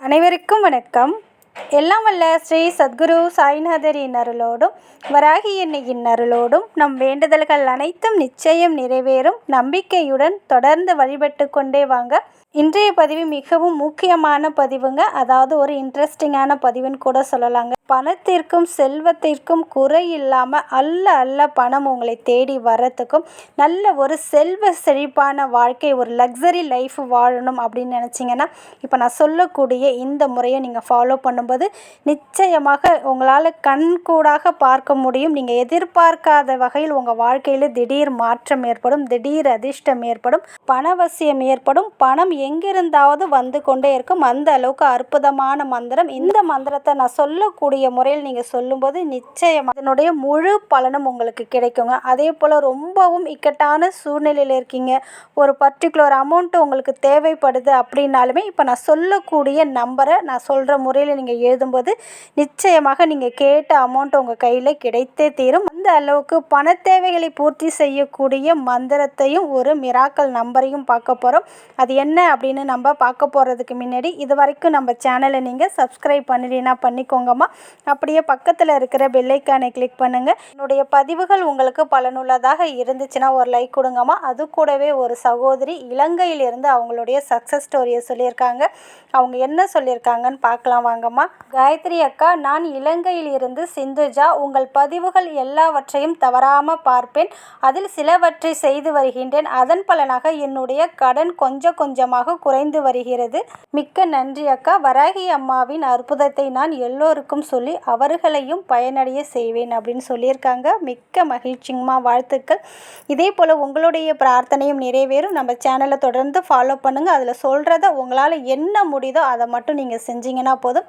அனைவருக்கும் வணக்கம். எல்லாம் வல்ல ஸ்ரீ சத்குரு சாய்நாதரின் அருளோடும் வராகி எண்ணெயின் அருளோடும் நம் வேண்டுதல்கள் அனைத்தும் நிச்சயம் நிறைவேறும் நம்பிக்கையுடன் தொடர்ந்து வழிபட்டு கொண்டே வாங்க. இன்றைய பதிவு மிகவும் முக்கியமான பதிவுங்க. அதாவது ஒரு இன்ட்ரெஸ்டிங்கான பதிவுன்னு கூட சொல்லலாங்க. பணத்திற்கும் செல்வத்திற்கும் குறை இல்லாமல் அல்ல பணம் உங்களை தேடி வர்றதுக்கும் நல்ல ஒரு செல்வ செழிப்பான வாழ்க்கை, ஒரு லக்ஸரி லைஃப் வாழணும் அப்படின்னு நினச்சிங்கன்னா இப்போ நான் சொல்லக்கூடிய இந்த முறையை நீங்கள் ஃபாலோ பண்ணும்போது நிச்சயமாக உங்களால் கண்கூடாக பார்க்க முடியும். நீங்கள் எதிர்பார்க்காத வகையில் உங்கள் வாழ்க்கையில் திடீர் மாற்றம் ஏற்படும், திடீர் அதிர்ஷ்டம் ஏற்படும், பணவசியம் ஏற்படும், பணம் எங்கிருந்தாவது வந்து கொண்டே இருக்கும். அந்த அளவுக்கு அற்புதமான மந்திரம். இந்த மந்திரத்தை நான் சொல்லக்கூடிய முறையில் நீங்கள் சொல்லும்போது நிச்சயமாக அதனுடைய முழு பலனும் உங்களுக்கு கிடைக்குங்க. அதே போல் ரொம்பவும் இக்கட்டான சூழ்நிலையில் இருக்கீங்க, ஒரு பர்டிகுலர் அமௌண்ட்டு உங்களுக்கு தேவைப்படுது அப்படின்னாலுமே இப்போ நான் சொல்லக்கூடிய நம்பரை நான் சொல்கிற முறையில் நீங்கள் எழுதும்போது நிச்சயமாக நீங்கள் கேட்ட அமௌண்ட் உங்கள் கையில் கிடைத்தே தீரும். அந்த அளவுக்கு பண தேவைகளை பூர்த்தி செய்யக்கூடிய மந்திரத்தையும் ஒரு மிராக்கல் நம்பரையும் பார்க்க போகிறோம். அது என்ன அப்படின்னு நம்ம பார்க்க போகிறதுக்கு முன்னாடி இது வரைக்கும் நம்ம சேனலை நீங்கள் சப்ஸ்கிரைப் பண்ணினா பண்ணிக்கோங்கம்மா. அப்படியே பக்கத்தில் இருக்கிற பெல்லைக்கானை கிளிக் பண்ணுங்கள். என்னுடைய பதிவுகள் உங்களுக்கு பலனுள்ளதாக இருந்துச்சுன்னா ஒரு லைக் கொடுங்கம்மா. அது கூடவே ஒரு சகோதரி இலங்கையிலிருந்து அவங்களுடைய சக்ஸஸ் ஸ்டோரியை சொல்லியிருக்காங்க. அவங்க என்ன சொல்லியிருக்காங்கன்னு பார்க்கலாம் வாங்கம்மா. காயத்ரி அக்கா, நான் இலங்கையில் இருந்து சிந்துஜா. உங்கள் பதிவுகள் எல்லாவற்றையும் தவறாமல் பார்ப்பேன். அதில் சிலவற்றை செய்து வருகின்றேன். அதன் பலனாக என்னுடைய கடன் கொஞ்சமாக குறைந்து வருகிறது. மிக்க நன்றி அக்கா. வராகி அம்மாவின் அற்புதத்தை நான் எல்லோருக்கும் சொல்லி அவர்களையும் பயனடைய செய்வேன் அப்படின்னு சொல்லியிருக்காங்க. மிக்க மகிழ்ச்சிங்கம்மா, வாழ்த்துக்கள். இதே போல் உங்களுடைய பிரார்த்தனையும் நிறைவேறும். நம்ம சேனலை தொடர்ந்து ஃபாலோ பண்ணுங்கள். அதில் சொல்கிறத உங்களால் என்ன முடியுதோ அதை மட்டும் நீங்கள் செஞ்சீங்கன்னா போதும்,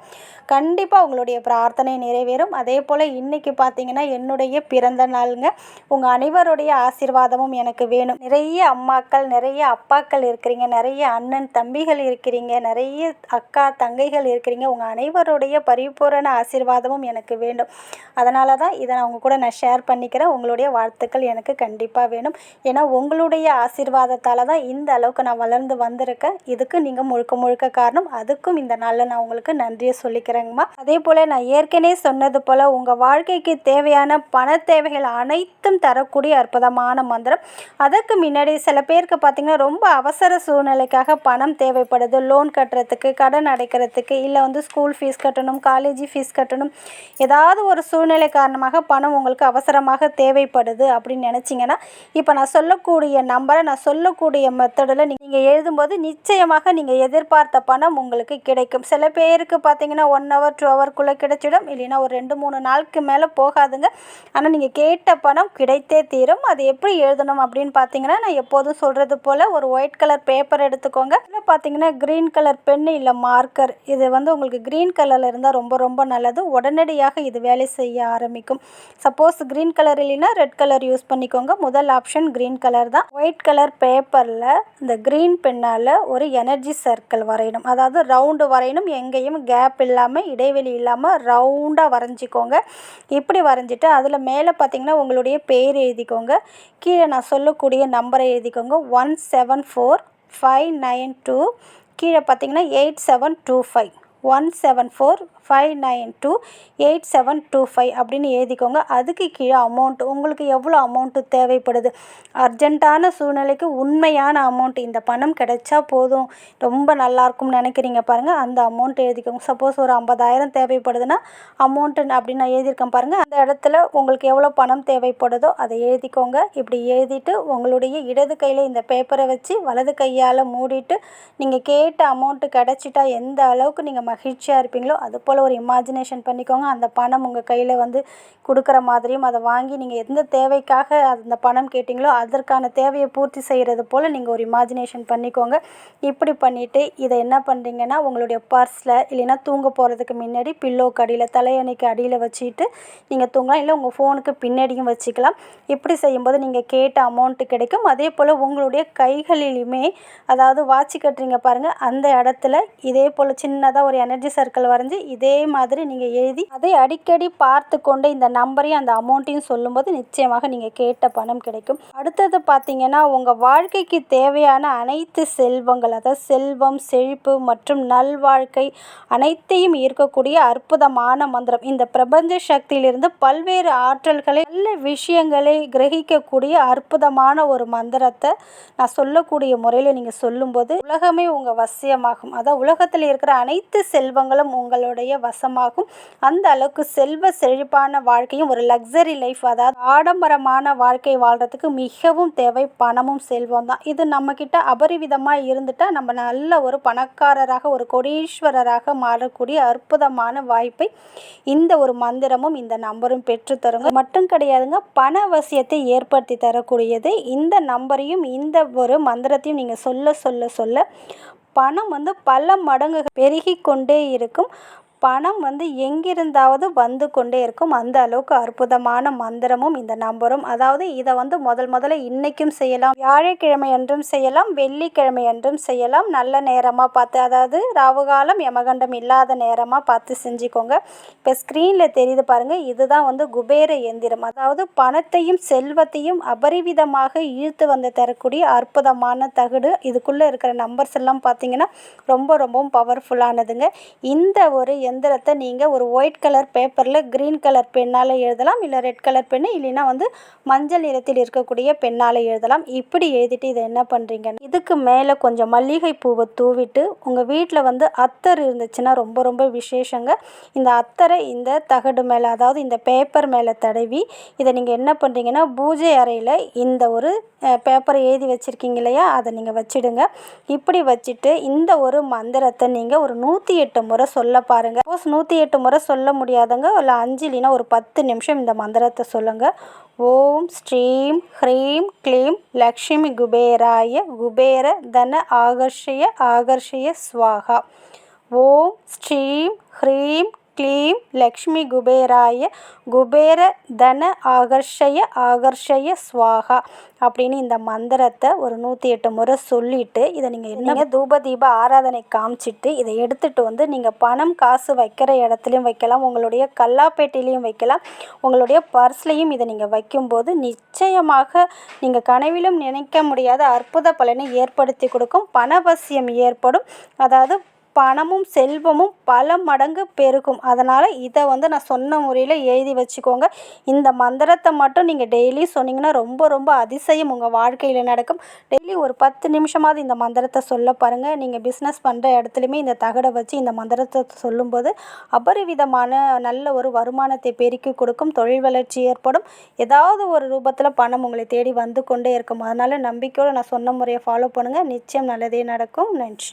கண்டிப்பாக உங்களுடைய பிரார்த்தனை நிறைவேறும். அதே போல் இன்றைக்கி பார்த்தீங்கன்னா என்னுடைய பிறந்த நாளுங்க. உங்கள் அனைவருடைய ஆசீர்வாதமும் எனக்கு வேணும். நிறைய அம்மாக்கள், நிறைய அப்பாக்கள் இருக்கிறீங்க, நிறைய அண்ணன் தம்பிகள் இருக்கிறீங்க, நிறைய அக்கா தங்கைகள் இருக்கிறீங்க. உங்கள் அனைவருடைய பரிபூரண ஆசீர்வாதமும் எனக்கு வேண்டும். அதனால தான் இதை அவங்க கூட நான் ஷேர் பண்ணிக்கிறேன். உங்களுடைய வாழ்த்துக்கள் எனக்கு கண்டிப்பாக வேணும். ஏன்னா உங்களுடைய ஆசீர்வாதத்தால் தான் இந்த அளவுக்கு நான் வளர்ந்து வந்திருக்கேன். இதுக்கு நீங்கள் முழுக்க காரணம். அதுக்கும் இந்த நாளில் நான் உங்களுக்கு நன்றியை சொல்லிக்கிறேங்கம்மா. அதே போல் நான் ஏற்கனவே சொன்னது போல் உங்கள் வாழ்க்கைக்கு தேவையான பண தேவைகள் அனைத்தும் தரக்கூடிய அற்புதமான மந்திரம். அதற்கு முன்னாடி சில பேருக்கு பார்த்திங்கன்னா ரொம்ப அவசர சூழ்நிலைக்காக பணம் தேவைப்படுது. லோன் கட்டுறதுக்கு, கடன் அடைக்கிறதுக்கு, இல்லை ஸ்கூல் ஃபீஸ் கட்டணும், காலேஜ் ஃபீஸ் கட்டணும், ஏதாவது ஒரு சூழ்நிலை காரணமாக பணம் உங்களுக்கு அவசரமாக தேவைப்படுது அப்படின்னு நினச்சிங்கன்னா இப்போ நான் சொல்லக்கூடிய நம்பரை, நான் சொல்லக்கூடிய மெத்தடில் நீங்கள் எழுதும்போது நிச்சயமாக நீங்கள் எதிர்பார்த்த பணம் உங்களுக்கு கிடைக்கும். சில பேருக்கு பார்த்திங்கன்னா 1 hour 2 hourக்குள்ளே கிடைச்சிடும், இல்லைன்னா ஒரு 2-3 நாளுக்கு மேலே போகாதுங்க. ஆனால் நீங்கள் கேட்ட பணம் கிடைத்தே தீரும். அது எப்படி எழுதணும் அப்படின்னு பார்த்தீங்கன்னா, நான் எப்போதும் சொல்கிறது போல் ஒரு ஒயிட் கலர் பேப்பர் எடுத்துக்கோங்க. இல்லை பார்த்தீங்கன்னா க்ரீன் கலர் பென்னு இல்லை மார்க்கர். இது உங்களுக்கு க்ரீன் கலரில் இருந்தால் ரொம்ப நல்லது. உடனடியாக இது வேலை செய்ய ஆரம்பிக்கும். சப்போஸ் க்ரீன் கலர் இல்லைன்னா ரெட் கலர் யூஸ் பண்ணிக்கோங்க. முதல் ஆப்ஷன் க்ரீன் கலர் தான். ஒயிட் கலர் பேப்பரில் இந்த க்ரீன் பென்னால் ஒரு எனர்ஜி சர்க்கிள் வரையணும். அதாவது ரவுண்டு வரையணும். எங்கேயும் கேப் இல்லாமல், இடைவெளி இல்லாமல் ரவுண்டாக வரைஞ்சிக்கோங்க. இப்படி வரைஞ்சிட்டு அதில் மேலே பார்த்தீங்கன்னா உங்களுடைய பேர் எழுதிக்கோங்க. கீழே நான் சொல்லக்கூடிய நம்பரை எழுதிக்கோங்க. 174592. கீழே பார்த்தீங்கன்னா 8725. 1745928725 அப்படின்னு எழுதிக்கோங்க. அதுக்கு கீழே அமௌண்ட், உங்களுக்கு எவ்வளோ அமௌண்ட்டு தேவைப்படுது, அர்ஜென்ட்டான சூழ்நிலைக்கு உண்மையான அமௌண்ட், இந்த பணம் கிடைச்சா போதும், ரொம்ப நல்லாயிருக்கும்னு நினைக்கிறீங்க பாருங்கள், அந்த அமௌண்ட் எழுதிக்கோங்க. சப்போஸ் ஒரு 50,000 தேவைப்படுதுன்னா அமௌண்ட்டு அப்படின்னு நான் எழுதியிருக்கேன் பாருங்கள், அந்த இடத்துல உங்களுக்கு எவ்வளோ பணம் தேவைப்படுதோ அதை எழுதிக்கோங்க. இப்படி எழுதிட்டு உங்களுடைய இடது கையில் இந்த பேப்பரை வச்சு வலது கையால் மூடிட்டு நீங்கள் கேட்ட அமௌண்ட்டு கிடச்சிட்டா எந்த அளவுக்கு நீங்கள் மகிழ்ச்சியாக இருப்பீங்களோ அது போல் ஒரு இமேஜினேஷன் பண்ணிக்கோங்க. அந்த பணம் உங்கள் கையில் கொடுக்குற மாதிரியும், அதை வாங்கி நீங்கள் எந்த தேவைக்காக அந்த பணம் கேட்டிங்களோ அதற்கான தேவையை பூர்த்தி செய்கிறது போல் நீங்கள் ஒரு இமேஜினேஷன் பண்ணிக்கோங்க. இப்படி பண்ணிவிட்டு இதை என்ன பண்ணுறீங்கன்னா உங்களுடைய பர்ஸில், இல்லைன்னா தூங்க போகிறதுக்கு முன்னாடி பில்லோக்கு அடியில், தலையணைக்கு அடியில் வச்சுட்டு நீங்கள் தூங்கலாம். இல்லை உங்கள் ஃபோனுக்கு பின்னாடியும் வச்சுக்கலாம். இப்படி செய்யும்போது நீங்கள் கேட்ட அமௌண்ட்டு கிடைக்கும். அதே போல் உங்களுடைய கைகளிலுமே, அதாவது வாட்சி கட்டுறீங்க பாருங்கள், அந்த இடத்துல இதே போல் சின்னதாக ஒரு எனர்ஜி சர்க்கிள் வரைஞ்சி இதே மாதிரி நீங்கள் எழுதி அதை அடிக்கடி பார்த்து கொண்டு இந்த நம்பரையும் அந்த அமௌண்ட்டையும் சொல்லும்போது நிச்சயமாக நீங்கள் கேட்ட பணம் கிடைக்கும். அடுத்தது பார்த்தீங்கன்னா, உங்கள் வாழ்க்கைக்கு தேவையான அனைத்து செல்வங்கள், அதாவது செல்வம், செழிப்பு மற்றும் நல்வாழ்க்கை அனைத்தையும் ஈர்க்கக்கூடிய அற்புதமான மந்திரம். இந்த பிரபஞ்ச சக்தியிலிருந்து பல்வேறு ஆற்றல்களை, நல்ல விஷயங்களை கிரகிக்கக்கூடிய அற்புதமான ஒரு மந்திரத்தை நான் சொல்லக்கூடிய முறையில் நீங்கள் சொல்லும்போது உலகமே உங்கள் வசியமாகும். அதாவது உலகத்தில் இருக்கிற அனைத்து செல்வங்களும் உங்களுடைய வசமாகும். அந்த அளவுக்கு செல்வ செழிப்பான வாழ்க்கையும் ஒரு லக்ஸரி லைஃப், அதாவது ஆடம்பரமான வாழ்க்கை வாழ்கிறதுக்கு மிகவும் தேவை பணமும் செல்வம் தான். இது நம்மக்கிட்ட அபரிவிதமாக இருந்துட்டால் நம்ம நல்ல ஒரு பணக்காரராக, ஒரு கோடீஸ்வரராக மாறக்கூடிய அற்புதமான வாய்ப்பை இந்த ஒரு மந்திரமும் இந்த நம்பரும் பெற்றுத்தருங்க. மட்டும் கிடையாதுங்க, பண வசியத்தை ஏற்படுத்தி தரக்கூடியது. இந்த நம்பரையும் இந்த ஒரு மந்திரத்தையும் நீங்கள் சொல்ல சொல்ல சொல்ல பணம் பல மடங்கு பெருகி கொண்டே இருக்கும். பணம் எங்கிருந்தாவது வந்து கொண்டே இருக்கும். அந்த அளவுக்கு அற்புதமான மந்திரமும் இந்த நம்பரும். அதாவது இதை முதல்ல இன்றைக்கும் செய்யலாம், வியாழக்கிழமை அன்றும் செய்யலாம், வெள்ளிக்கிழமை அன்றும் செய்யலாம். நல்ல நேரமாக பார்த்து, அதாவது ராவுகாலம் யமகண்டம் இல்லாத நேரமாக பார்த்து செஞ்சுக்கோங்க. இப்போ ஸ்க்ரீனில் தெரியுது பாருங்கள், இதுதான் குபேர எந்திரம். அதாவது பணத்தையும் செல்வத்தையும் அபரிவிதமாக இழுத்து தரக்கூடிய அற்புதமான தகடு. இதுக்குள்ளே இருக்கிற நம்பர்ஸ் எல்லாம் பார்த்தீங்கன்னா ரொம்பவும் பவர்ஃபுல்லானதுங்க. இந்த ஒரு எந்திரத்தை நீங்கள் ஒரு ஒயிட் கலர் பேப்பரில் க்ரீன் கலர் பெண்ணால் எழுதலாம், இல்லை ரெட் கலர் பெண்ணு, இல்லைன்னா மஞ்சள் நிறத்தில் இருக்கக்கூடிய பெண்ணால் எழுதலாம். இப்படி எழுதிட்டு இதை என்ன பண்ணுறீங்கன்னா, இதுக்கு மேலே கொஞ்சம் மல்லிகை பூவை தூவிட்டு உங்கள் வீட்டில் அத்தர் இருந்துச்சுன்னா ரொம்ப விசேஷங்க. இந்த அத்தரை இந்த தகடு மேலே, அதாவது இந்த பேப்பர் மேலே தடவி இதை நீங்கள் என்ன பண்ணுறீங்கன்னா, பூஜை அறையில் இந்த ஒரு பேப்பரை எழுதி வச்சுருக்கீங்க இல்லையா, அதை நீங்கள் வச்சுடுங்க. இப்படி வச்சுட்டு இந்த ஒரு மந்திரத்தை நீங்கள் ஒரு 108 முறை சொல்ல பாருங்கள். சப்போஸ் 108 முறை சொல்ல முடியாதவங்க இல்லை 5 இல்லைன்னா ஒரு 10 நிமிஷம் இந்த மந்திரத்தை சொல்லுங்கள். ஓம் ஸ்ரீம் ஹ்ரீம் க்ளீம் லக்ஷ்மி குபேராய குபேர தன ஆகர்ஷய ஸ்வாகா. ஓம் ஸ்ரீம் ஹ்ரீம் க்ளீம் லக்ஷ்மி குபேராய குபேர தன ஆகர்ஷய ஸ்வாகா அப்படின்னு இந்த மந்திரத்தை ஒரு 108 முறை சொல்லிவிட்டு இதை நீங்கள் என்னங்க தூப தீப ஆராதனை காமிச்சிட்டு இதை எடுத்துகிட்டு நீங்கள் பணம் காசு வைக்கிற இடத்துலையும் வைக்கலாம், உங்களுடைய கல்லாப்பேட்டையிலையும் வைக்கலாம், உங்களுடைய பர்ஸ்லையும் இதை நீங்கள் வைக்கும்போது நிச்சயமாக நீங்கள் கனவிலும் நினைக்க முடியாத அற்புத பலனை ஏற்படுத்தி கொடுக்கும். பணவசியம் ஏற்படும். அதாவது பணமும் செல்வமும் பல மடங்கு பெருகும். அதனால் இதை நான் சொன்ன முறையில் எழுதி வச்சுக்கோங்க. இந்த மந்திரத்தை மட்டும் நீங்கள் டெய்லி சொன்னீங்கன்னா ரொம்ப அதிசயம் உங்கள் வாழ்க்கையில் நடக்கும். டெய்லி ஒரு 10 நிமிஷமாவது இந்த மந்திரத்தை சொல்ல பாருங்கள். நீங்கள் பிஸ்னஸ் பண்ணுற இடத்துலையுமே இந்த தகடை வச்சு இந்த மந்திரத்தை சொல்லும்போது அபரிவிதமான நல்ல ஒரு வருமானத்தை பெருக்கி கொடுக்கும். தொழில் வளர்ச்சி ஏற்படும். ஏதாவது ஒரு ரூபத்தில் பணம் உங்களை தேடி வந்து கொண்டே இருக்கும். அதனால் நம்பிக்கையோடு நான் சொன்ன முறையை ஃபாலோ பண்ணுங்கள். நிச்சயம் நல்லதே நடக்கும். நன்றி.